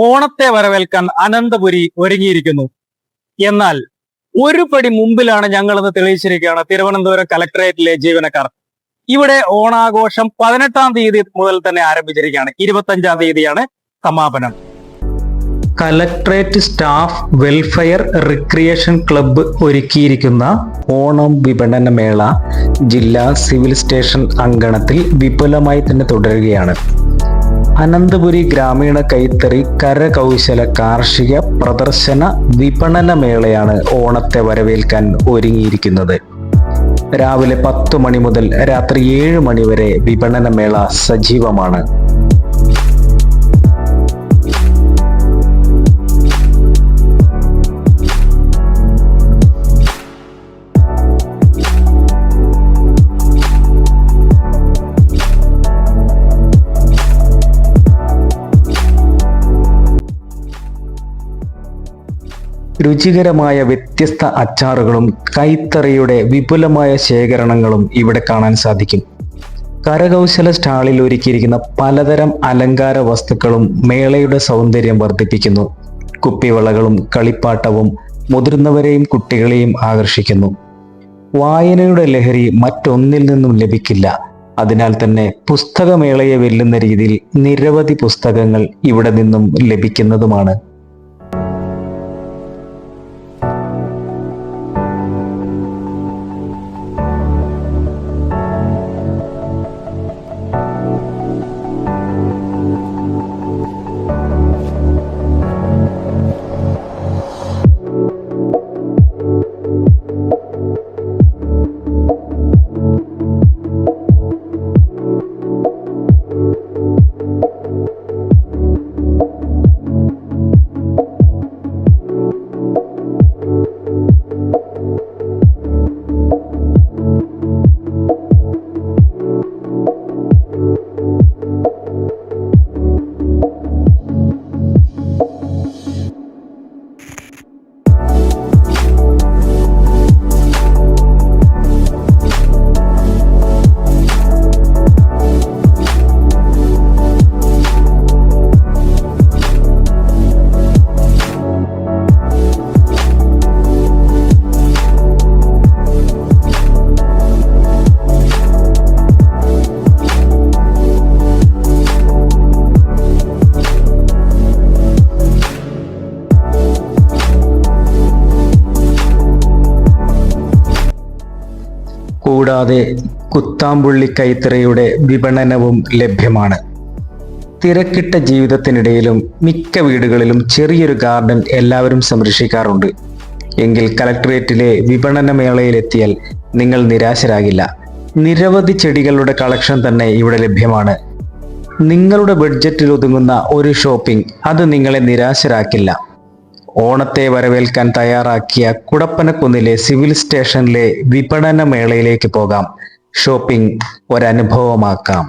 ഓണത്തെ വരവേൽക്കാൻ അനന്തപുരി ഒരുങ്ങിയിരിക്കുന്നു. എന്നാൽ ഒരു പടി മുമ്പിലാണ് ഞങ്ങളെന്ന് തെളിയിച്ചിരിക്കുകയാണ് തിരുവനന്തപുരം കലക്ടറേറ്റിലെ ജീവനക്കാർ. ഇവിടെ ഓണാഘോഷം 18-ാം തീയതി മുതൽ തന്നെ ആരംഭിച്ചിരിക്കുകയാണ്. 25-ാം തീയതിയാണ് സമാപനം. Collectorate staff welfare recreation club ഒരുക്കിയിരിക്കുന്ന ഓണം വിപണന മേള ജില്ലാ സിവിൽ സ്റ്റേഷൻ അങ്കണത്തിൽ വിപുലമായി തന്നെ തുടരുകയാണ്. അനന്തപുരി ഗ്രാമീണ കൈത്തറി കരകൗശല കാർഷിക പ്രദർശന വിപണന മേളയാണ് ഓണത്തെ വരവേൽക്കാൻ ഒരുങ്ങിയിരിക്കുന്നത്. രാവിലെ 10 മണി മുതൽ രാത്രി 7 മണി വരെ വിപണന മേള സജീവമാണ്. രുചികരമായ വ്യത്യസ്ത അച്ചാറുകളും കൈത്തറിയുടെ വിപുലമായ ശേഖരണങ്ങളും ഇവിടെ കാണാൻ സാധിക്കും. കരകൗശല സ്റ്റാളിൽ ഒരുക്കിയിരിക്കുന്ന പലതരം അലങ്കാര വസ്തുക്കളും മേളയുടെ സൗന്ദര്യം വർദ്ധിപ്പിക്കുന്നു. കുപ്പിവളകളും കളിപ്പാട്ടവും മുതിർന്നവരെയും കുട്ടികളെയും ആകർഷിക്കുന്നു. വായനയുടെ ലഹരി മറ്റൊന്നിൽ നിന്നും ലഭിക്കില്ല. അതിനാൽ തന്നെ പുസ്തകമേളയെ വെല്ലുന്ന രീതിയിൽ നിരവധി പുസ്തകങ്ങൾ ഇവിടെ നിന്നും ലഭിക്കുന്നതുമാണ്. കൂടാതെ കുത്താമ്പുള്ളി കൈത്തറിയുടെ വിപണനവും ലഭ്യമാണ്. തിരക്കിട്ട ജീവിതത്തിനിടയിലും മിക്ക വീടുകളിലും ചെറിയൊരു ഗാർഡൻ എല്ലാവരും സംരക്ഷിക്കാറുണ്ട്. എങ്കിൽ കലക്ടറേറ്റിലെ വിപണന മേളയിലെത്തിയാൽ നിങ്ങൾ നിരാശരാകില്ല. നിരവധി ചെടികളുടെ കളക്ഷൻ തന്നെ ഇവിടെ ലഭ്യമാണ്. നിങ്ങളുടെ ബഡ്ജറ്റിൽ ഒതുങ്ങുന്ന ഒരു ഷോപ്പിംഗ് അത് നിങ്ങളെ നിരാശരാക്കില്ല. ഓണത്തെ വരവേൽക്കാൻ തയ്യാറാക്കിയ കുടപ്പനക്കുന്നിലെ സിവിൽ സ്റ്റേഷനിലെ വിപണന മേളയിലേക്ക് പോകാം. ഷോപ്പിംഗ് ഒരനുഭവമാക്കാം.